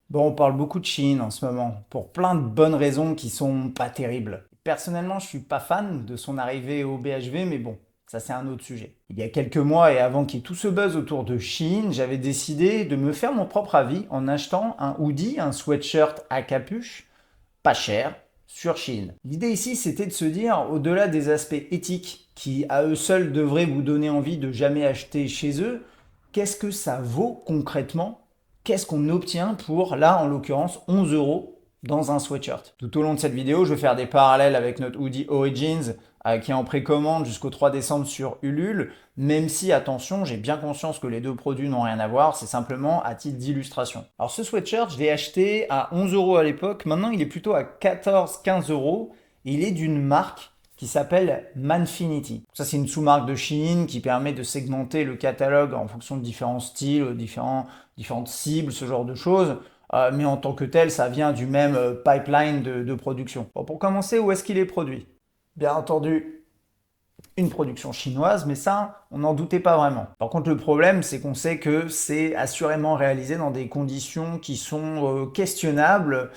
Bon, on parle beaucoup de Chine en ce moment, pour plein de bonnes raisons qui sont pas terribles. Personnellement, je suis pas fan de son arrivée au BHV, mais bon, ça c'est un autre sujet. Il y a quelques mois et avant qu'il y ait tout ce buzz autour de Chine, j'avais décidé de me faire mon propre avis en achetant un hoodie, un sweatshirt à capuche, pas cher, sur Chine. L'idée ici, c'était de se dire, au-delà des aspects éthiques qui à eux seuls devraient vous donner envie de jamais acheter chez eux, qu'est-ce que ça vaut concrètement? Qu'est-ce qu'on obtient pour, là en l'occurrence, 11 euros dans un sweatshirt? Tout au long de cette vidéo, je vais faire des parallèles avec notre hoodie Origins qui est en précommande jusqu'au 3 décembre sur Ulule, même si, attention, j'ai bien conscience que les deux produits n'ont rien à voir, c'est simplement à titre d'illustration. Alors ce sweatshirt, je l'ai acheté à 11 euros à l'époque, maintenant il est plutôt à 14-15 euros, et il est d'une marque qui s'appelle Manfinity. Ça, c'est une sous-marque de Shein qui permet de segmenter le catalogue en fonction de différents styles, différentes cibles, ce genre de choses. Mais en tant que tel, ça vient du même pipeline de production. Bon, pour commencer, où est-ce qu'il est produit? Bien entendu, une production chinoise, mais ça, on n'en doutait pas vraiment. Par contre, le problème, c'est qu'on sait que c'est assurément réalisé dans des conditions qui sont questionnables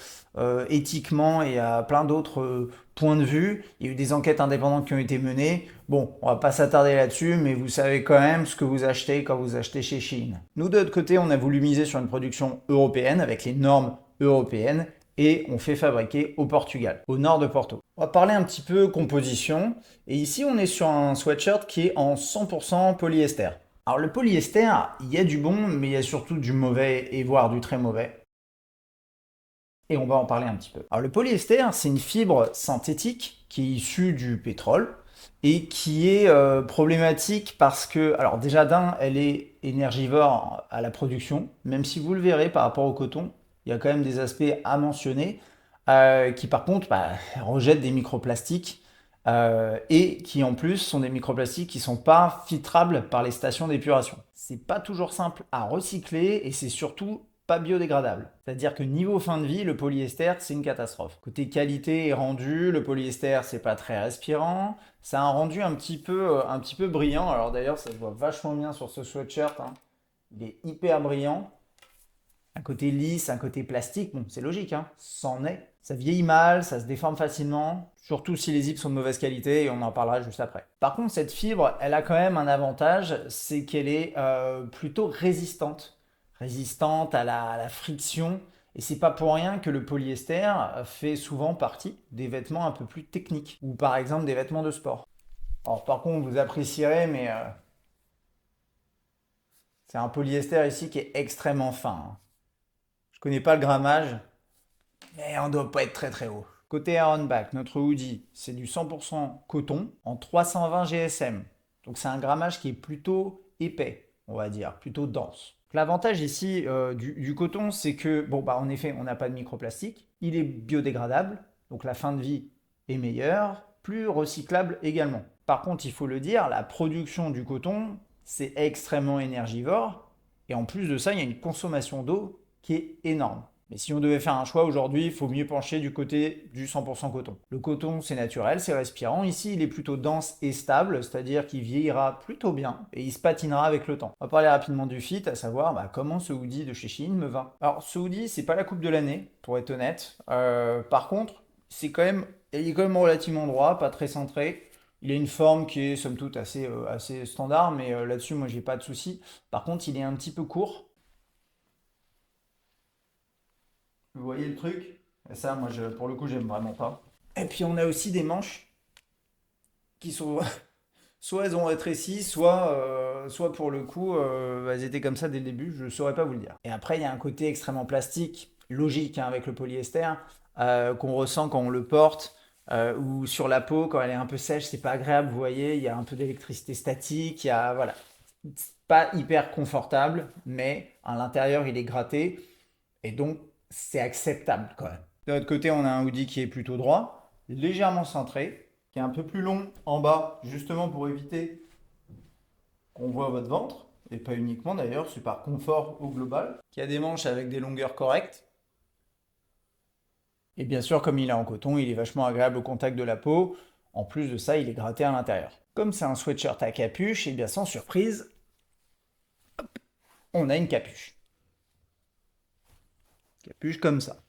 éthiquement et à plein d'autres points de vue. Il y a eu des enquêtes indépendantes qui ont été menées. Bon, on va pas s'attarder là-dessus, mais vous savez quand même ce que vous achetez quand vous achetez chez Chine. Nous, de notre côté, on a voulu miser sur une production européenne avec les normes européennes et on fait fabriquer au Portugal, au nord de Porto. On va parler un petit peu composition. Et ici, on est sur un sweatshirt qui est en 100% polyester. Alors le polyester, il y a du bon, mais il y a surtout du mauvais et voire du très mauvais. Et on va en parler un petit peu. Alors le polyester, c'est une fibre synthétique qui est issue du pétrole et qui est problématique parce que, alors déjà d'un, elle est énergivore à la production, même si vous le verrez par rapport au coton, il y a quand même des aspects à mentionner qui par contre rejettent des microplastiques et qui en plus sont des microplastiques qui ne sont pas filtrables par les stations d'épuration. C'est pas toujours simple à recycler et c'est surtout pas biodégradable. C'est-à-dire que niveau fin de vie, le polyester, c'est une catastrophe. Côté qualité et rendu, le polyester, c'est pas très respirant. Ça a un rendu un petit peu brillant. Alors d'ailleurs, ça se voit vachement bien sur ce sweatshirt, hein. Il est hyper brillant. Un côté lisse, un côté plastique, bon, c'est logique, hein, c'en est. Ça vieillit mal, ça se déforme facilement, surtout si les zips sont de mauvaise qualité, et on en parlera juste après. Par contre, cette fibre, elle a quand même un avantage, c'est qu'elle est plutôt résistante. Résistante à la friction, et c'est pas pour rien que le polyester fait souvent partie des vêtements un peu plus techniques, ou par exemple des vêtements de sport. Alors par contre, vous apprécierez, mais c'est un polyester ici qui est extrêmement fin, hein. Je connais pas le grammage, mais on doit pas être très très haut. Côté Ironback, notre hoodie, c'est du 100% coton en 320 GSM. Donc c'est un grammage qui est plutôt épais, on va dire, plutôt dense. L'avantage ici du coton, c'est que, bon, bah, en effet, on n'a pas de microplastique, il est biodégradable, donc la fin de vie est meilleure, plus recyclable également. Par contre, il faut le dire, la production du coton, c'est extrêmement énergivore, et en plus de ça, il y a une consommation d'eau qui est énorme. Mais si on devait faire un choix aujourd'hui, il faut mieux pencher du côté du 100% coton. Le coton, c'est naturel, c'est respirant. Ici, il est plutôt dense et stable, c'est-à-dire qu'il vieillira plutôt bien et il se patinera avec le temps. On va parler rapidement du fit, à savoir comment ce hoodie de chez Shein me va. Alors, ce hoodie, c'est pas la coupe de l'année, pour être honnête. Par contre, il est quand même relativement droit, pas très centré. Il a une forme qui est somme toute assez standard, mais là-dessus, moi, j'ai pas de souci. Par contre, il est un petit peu court. Vous voyez le truc? Et ça, moi, pour le coup, j'aime vraiment pas. Et puis, on a aussi des manches qui sont. Soit elles ont rétréci, soit pour le coup, elles étaient comme ça dès le début, je ne saurais pas vous le dire. Et après, il y a un côté extrêmement plastique, logique hein, avec le polyester, qu'on ressent quand on le porte, ou sur la peau, quand elle est un peu sèche, c'est pas agréable, vous voyez, il y a un peu d'électricité statique, il y a. Voilà. C'est pas hyper confortable, mais à l'intérieur, il est gratté. Et donc, c'est acceptable quand même. De l'autre côté, on a un hoodie qui est plutôt droit, légèrement cintré, qui est un peu plus long en bas, justement pour éviter qu'on voit votre ventre, et pas uniquement d'ailleurs, c'est par confort au global, qui a des manches avec des longueurs correctes. Et bien sûr, comme il est en coton, il est vachement agréable au contact de la peau. En plus de ça, il est gratté à l'intérieur. Comme c'est un sweatshirt à capuche, et bien sans surprise, on a une capuche. Capuche comme ça.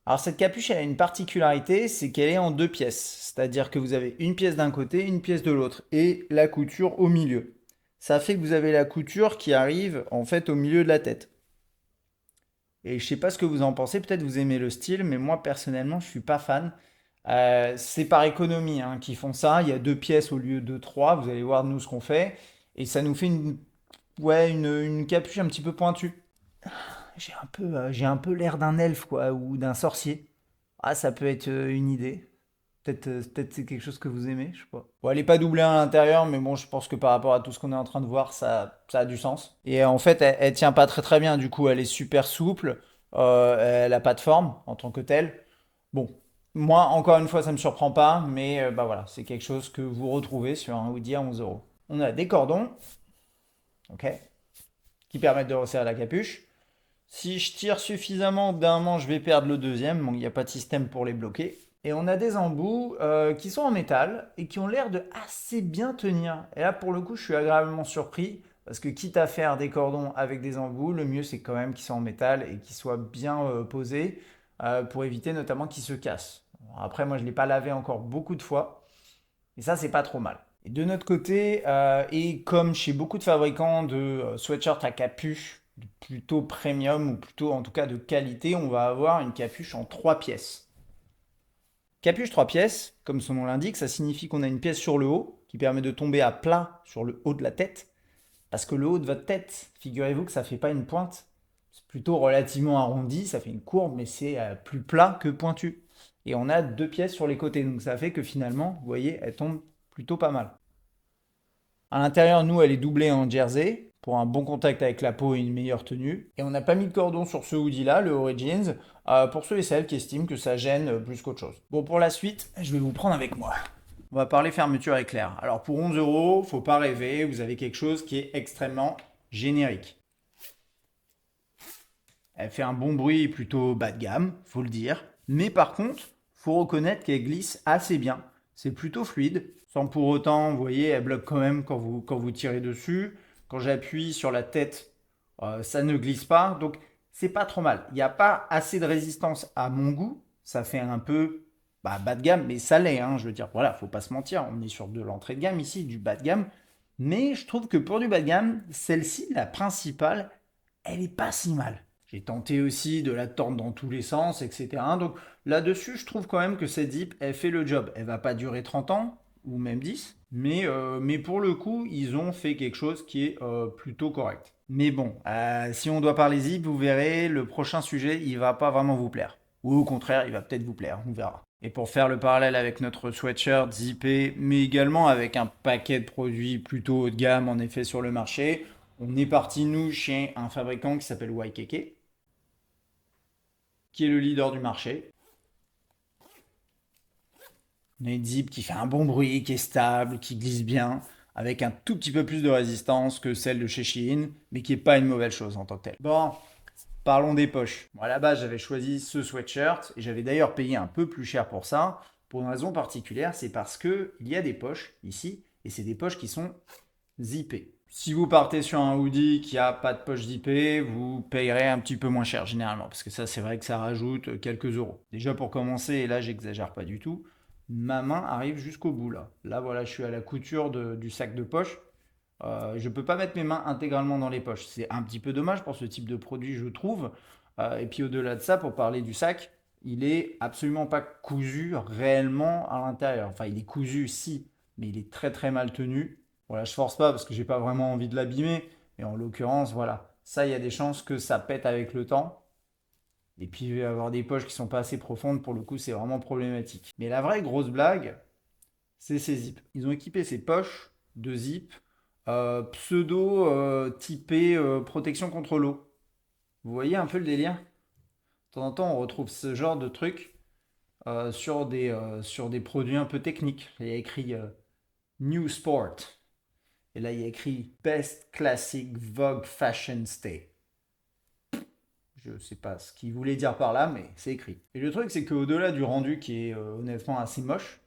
Alors cette capuche, elle a une particularité, c'est qu'elle est en deux pièces. C'est-à-dire que vous avez une pièce d'un côté, une pièce de l'autre, et la couture au milieu. Ça fait que vous avez la couture qui arrive en fait au milieu de la tête. Et je sais pas ce que vous en pensez, peut-être vous aimez le style, mais moi personnellement, je suis pas fan. C'est par économie hein, qu'ils font ça. Il y a deux pièces au lieu de trois. Vous allez voir nous ce qu'on fait, et ça nous fait une capuche un petit peu pointue. J'ai un peu l'air d'un elfe quoi, ou d'un sorcier. Ah, ça peut être une idée. Peut-être c'est quelque chose que vous aimez, je sais pas. Bon, elle est pas doublée à l'intérieur, mais bon, je pense que par rapport à tout ce qu'on est en train de voir, ça a du sens. Et en fait, elle tient pas très très bien, du coup, elle est super souple, elle a pas de forme en tant que telle. Bon, moi, encore une fois, ça me surprend pas, mais bah voilà, c'est quelque chose que vous retrouvez sur un hoodie à 11 euros. On a des cordons, ok, qui permettent de resserrer la capuche. Si je tire suffisamment, au bout d'un moment, je vais perdre le deuxième. Bon, il n'y a pas de système pour les bloquer. Et on a des embouts qui sont en métal et qui ont l'air de assez bien tenir. Et là, pour le coup, je suis agréablement surpris parce que quitte à faire des cordons avec des embouts, le mieux c'est quand même qu'ils soient en métal et qu'ils soient bien posés pour éviter notamment qu'ils se cassent. Après, moi, je ne l'ai pas lavé encore beaucoup de fois et ça, c'est pas trop mal. Et de notre côté, et comme chez beaucoup de fabricants de sweatshirts à capuche, plutôt premium ou plutôt en tout cas de qualité, on va avoir une capuche en trois pièces. Capuche trois pièces, comme son nom l'indique, ça signifie qu'on a une pièce sur le haut qui permet de tomber à plat sur le haut de la tête. Parce que le haut de votre tête, figurez-vous que ça ne fait pas une pointe. C'est plutôt relativement arrondi, ça fait une courbe, mais c'est plus plat que pointu. Et on a deux pièces sur les côtés, donc ça fait que finalement, vous voyez, elle tombe plutôt pas mal. À l'intérieur, nous, elle est doublée en jersey pour un bon contact avec la peau et une meilleure tenue. Et on n'a pas mis de cordon sur ce hoodie-là, le Origins, pour ceux et celles qui estiment que ça gêne plus qu'autre chose. Bon, pour la suite, je vais vous prendre avec moi. On va parler fermeture éclair. Alors pour 11 euros, faut pas rêver, vous avez quelque chose qui est extrêmement générique. Elle fait un bon bruit plutôt bas de gamme, faut le dire. Mais par contre, faut reconnaître qu'elle glisse assez bien. C'est plutôt fluide, sans pour autant, vous voyez, elle bloque quand même quand vous tirez dessus. Quand j'appuie sur la tête, ça ne glisse pas. Donc c'est pas trop mal. Il n'y a pas assez de résistance à mon goût. Ça fait un peu bas de gamme, mais ça l'est. Hein, je veux dire, voilà, faut pas se mentir. On est sur de l'entrée de gamme ici, du bas de gamme. Mais je trouve que pour du bas de gamme, celle-ci, la principale, elle est pas si mal. J'ai tenté aussi de la tordre dans tous les sens, etc. Donc là-dessus, je trouve quand même que cette zip, elle fait le job. Elle va pas durer 30 ans, ou même 10, mais pour le coup, ils ont fait quelque chose qui est plutôt correct. Mais bon, si on doit parler zip, vous verrez, le prochain sujet, il va pas vraiment vous plaire. Ou au contraire, il va peut-être vous plaire, on verra. Et pour faire le parallèle avec notre sweatshirt zippé, mais également avec un paquet de produits plutôt haut de gamme en effet sur le marché, on est parti nous chez un fabricant qui s'appelle YKK, qui est le leader du marché. On a une zip qui fait un bon bruit, qui est stable, qui glisse bien, avec un tout petit peu plus de résistance que celle de chez Shein, mais qui n'est pas une mauvaise chose en tant que telle. Bon, parlons des poches. Bon, à la base, j'avais choisi ce sweatshirt, et j'avais d'ailleurs payé un peu plus cher pour ça, pour une raison particulière, c'est parce que il y a des poches ici, et c'est des poches qui sont zippées. Si vous partez sur un hoodie qui a pas de poche zippée, vous payerez un petit peu moins cher généralement, parce que ça c'est vrai que ça rajoute quelques euros. Déjà pour commencer, et là j'exagère pas du tout, ma main arrive jusqu'au bout là. Là voilà, je suis à la couture du sac de poche. Je ne peux pas mettre mes mains intégralement dans les poches. C'est un petit peu dommage pour ce type de produit, je trouve. Et puis au-delà de ça, pour parler du sac, il est absolument pas cousu réellement à l'intérieur. Enfin, il est cousu, si, mais il est très très mal tenu. Voilà, je force pas parce que j'ai pas vraiment envie de l'abîmer. Et en l'occurrence, voilà, ça, il y a des chances que ça pète avec le temps. Et puis, il va y avoir des poches qui sont pas assez profondes. Pour le coup, c'est vraiment problématique. Mais la vraie grosse blague, c'est ces zips. Ils ont équipé ces poches de zip pseudo typé protection contre l'eau. Vous voyez un peu le délire? De temps en temps, on retrouve ce genre de truc sur des produits un peu techniques. Il y a écrit New Sport. Et là, il y a écrit Best Classic Vogue Fashion Stay. Je ne sais pas ce qu'il voulait dire par là, mais c'est écrit. Et le truc, c'est qu'au-delà du rendu qui est honnêtement assez moche,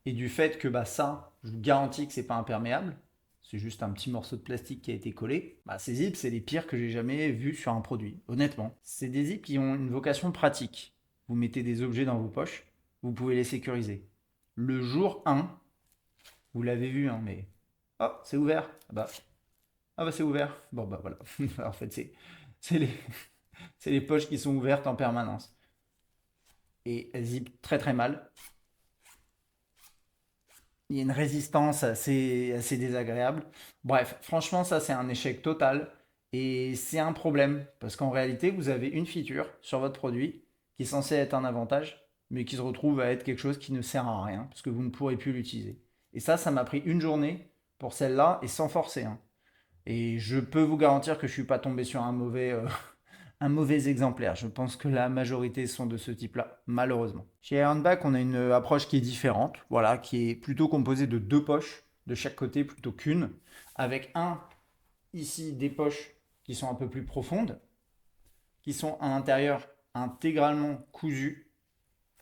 et du fait que bah, ça, je vous garantis que c'est pas imperméable, c'est juste un petit morceau de plastique qui a été collé. Bah, ces zips, c'est les pires que j'ai jamais vus sur un produit, honnêtement. C'est des zips qui ont une vocation pratique. Vous mettez des objets dans vos poches, vous pouvez les sécuriser. Le jour 1, vous l'avez vu, hein, mais... Oh, c'est ouvert. Ah bah c'est ouvert. Bon bah voilà. En fait, c'est les, c'est les poches qui sont ouvertes en permanence. Et elles zippent très très mal. Il y a une résistance assez désagréable. Bref, franchement, ça c'est un échec total. Et c'est un problème. Parce qu'en réalité, vous avez une feature sur votre produit qui est censée être un avantage, mais qui se retrouve à être quelque chose qui ne sert à rien, parce que vous ne pourrez plus l'utiliser. Et ça m'a pris une journée pour celle-là, et sans forcer, hein. Et je peux vous garantir que je ne suis pas tombé sur un mauvais exemplaire. Je pense que la majorité sont de ce type-là, malheureusement. Chez Ironback, on a une approche qui est différente, voilà, qui est plutôt composée de deux poches de chaque côté plutôt qu'une, avec ici des poches qui sont un peu plus profondes, qui sont à l'intérieur intégralement cousues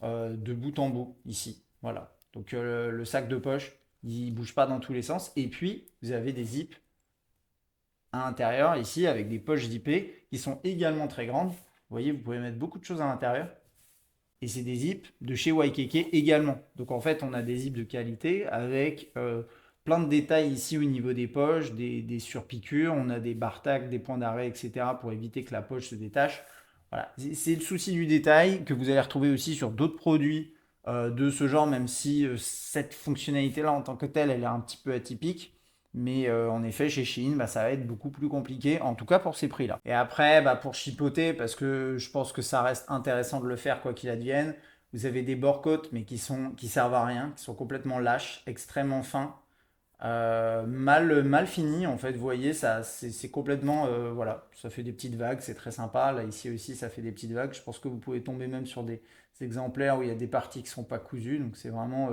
de bout en bout ici, voilà. Donc le sac de poche, il bouge pas dans tous les sens. Et puis vous avez des zips à l'intérieur ici avec des poches zippées qui sont également très grandes. Vous voyez, vous pouvez mettre beaucoup de choses à l'intérieur. Et c'est des zips de chez Waikiki également. Donc en fait, on a des zips de qualité avec plein de détails ici au niveau des poches, des surpiqûres, on a des bar-tacs, des points d'arrêt, etc. pour éviter que la poche se détache. Voilà, c'est le souci du détail que vous allez retrouver aussi sur d'autres produits de ce genre, même si cette fonctionnalité-là en tant que telle, elle est un petit peu atypique. Mais en effet, chez Shein, bah, ça va être beaucoup plus compliqué, en tout cas pour ces prix-là. Et après, bah, pour chipoter, parce que je pense que ça reste intéressant de le faire quoi qu'il advienne, vous avez des bord-côtes, mais qui servent à rien, qui sont complètement lâches, extrêmement fins, mal finis. En fait, vous voyez, ça, c'est complètement, voilà, ça fait des petites vagues, c'est très sympa. Là, ici aussi, ça fait des petites vagues. Je pense que vous pouvez tomber même sur des exemplaires où il y a des parties qui sont pas cousues, donc c'est vraiment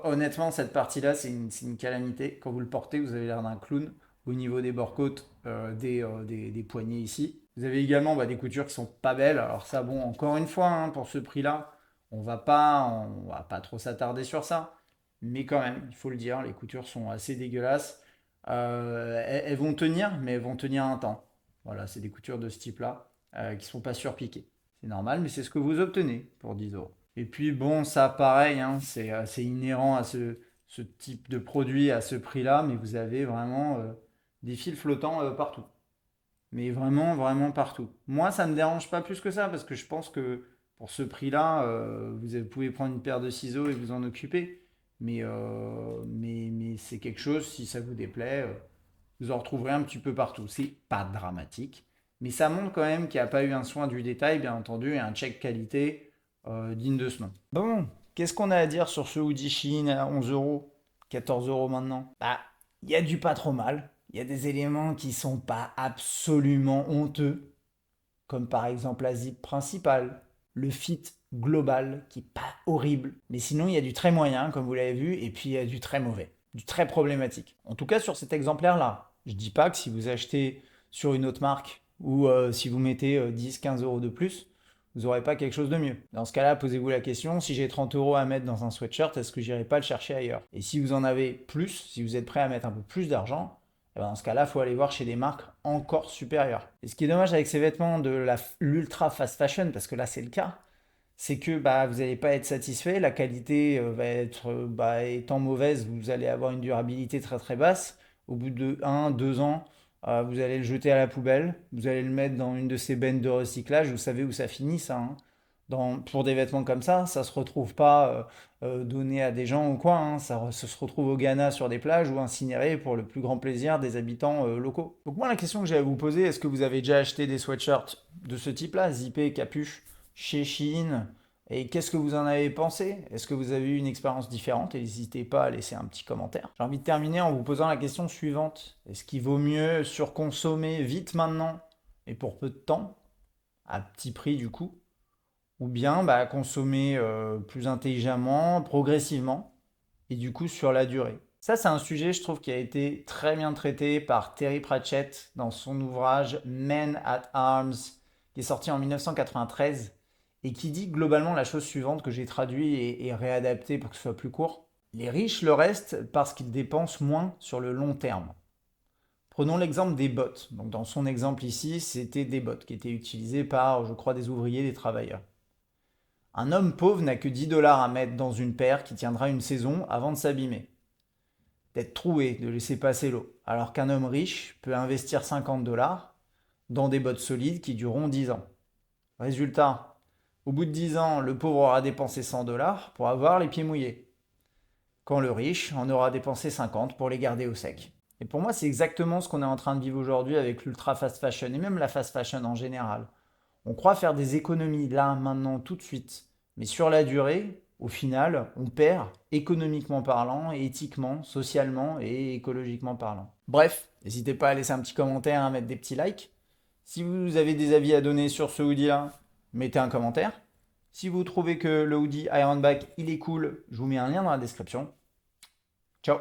honnêtement, cette partie-là, c'est une calamité. Quand vous le portez, vous avez l'air d'un clown au niveau des bord-côtes, des poignets ici. Vous avez également bah, des coutures qui sont pas belles. Alors ça, bon, encore une fois, hein, pour ce prix-là, on va pas trop s'attarder sur ça. Mais quand même, il faut le dire, les coutures sont assez dégueulasses. Elles vont tenir, mais elles vont tenir un temps. Voilà, c'est des coutures de ce type-là qui sont pas surpiquées. C'est normal, mais c'est ce que vous obtenez pour 10 euros. Et puis bon, ça pareil, hein, c'est inhérent à ce type de produit, à ce prix-là, mais vous avez vraiment des fils flottants partout. Mais vraiment, vraiment partout. Moi, ça ne me dérange pas plus que ça, parce que je pense que pour ce prix-là, vous pouvez prendre une paire de ciseaux et vous en occuper. Mais c'est quelque chose, si ça vous déplaît, vous en retrouverez un petit peu partout. C'est pas dramatique, mais ça montre quand même qu'il n'y a pas eu un soin du détail, bien entendu, et un check qualité digne de ce nom. Bon, qu'est-ce qu'on a à dire sur ce hoodie Shein à 11 euros, 14 euros maintenant? Bah, il y a du pas trop mal. Il y a des éléments qui sont pas absolument honteux, comme par exemple la zip principale, le fit global qui est pas horrible. Mais sinon, il y a du très moyen, comme vous l'avez vu, et puis il y a du très mauvais, du très problématique. En tout cas, sur cet exemplaire-là, je dis pas que si vous achetez sur une autre marque ou si vous mettez 10-15 euros de plus, vous n'aurez pas quelque chose de mieux. Dans ce cas-là, posez-vous la question, si j'ai 30 euros à mettre dans un sweatshirt, est-ce que j'irai pas le chercher ailleurs? Et si vous en avez plus, si vous êtes prêt à mettre un peu plus d'argent, eh ben, dans ce cas-là, il faut aller voir chez des marques encore supérieures. Et ce qui est dommage avec ces vêtements de l'ultra fast fashion, parce que là c'est le cas, c'est que bah, vous n'allez pas être satisfait, la qualité va être, bah, étant mauvaise, vous allez avoir une durabilité très très basse. Au bout de 1-2 ans, vous allez le jeter à la poubelle, vous allez le mettre dans une de ces bennes de recyclage, vous savez où ça finit ça, hein. Pour des vêtements comme ça se retrouve pas donné à des gens ou quoi, hein. Ça se retrouve au Ghana sur des plages ou incinéré pour le plus grand plaisir des habitants locaux. Donc moi la question que j'ai à vous poser, est-ce que vous avez déjà acheté des sweatshirts de ce type-là, zippé, capuche, chez Shein? Et qu'est-ce que vous en avez pensé? Est-ce que vous avez eu une expérience différente? Et n'hésitez pas à laisser un petit commentaire. J'ai envie de terminer en vous posant la question suivante. Est-ce qu'il vaut mieux surconsommer vite maintenant et pour peu de temps, à petit prix du coup, ou bien bah, consommer plus intelligemment, progressivement, et du coup sur la durée? Ça, c'est un sujet, je trouve, qui a été très bien traité par Terry Pratchett dans son ouvrage Men at Arms, qui est sorti en 1993, et qui dit globalement la chose suivante que j'ai traduit et réadapté pour que ce soit plus court. Les riches le restent parce qu'ils dépensent moins sur le long terme. Prenons l'exemple des bottes. Donc dans son exemple ici, c'était des bottes qui étaient utilisées par, je crois, des ouvriers, des travailleurs. Un homme pauvre n'a que 10 dollars à mettre dans une paire qui tiendra une saison avant de s'abîmer, d'être troué, de laisser passer l'eau. Alors qu'un homme riche peut investir 50 dollars dans des bottes solides qui dureront 10 ans. Résultat, au bout de 10 ans, le pauvre aura dépensé 100 dollars pour avoir les pieds mouillés, quand le riche en aura dépensé 50 pour les garder au sec. Et pour moi, c'est exactement ce qu'on est en train de vivre aujourd'hui avec l'ultra fast fashion et même la fast fashion en général. On croit faire des économies là, maintenant, tout de suite. Mais sur la durée, au final, on perd économiquement parlant, et éthiquement, socialement et écologiquement parlant. Bref, n'hésitez pas à laisser un petit commentaire, à mettre des petits likes. Si vous avez des avis à donner sur ce hoodie-là, mettez un commentaire. Si vous trouvez que le hoodie Ironback, il est cool, je vous mets un lien dans la description. Ciao!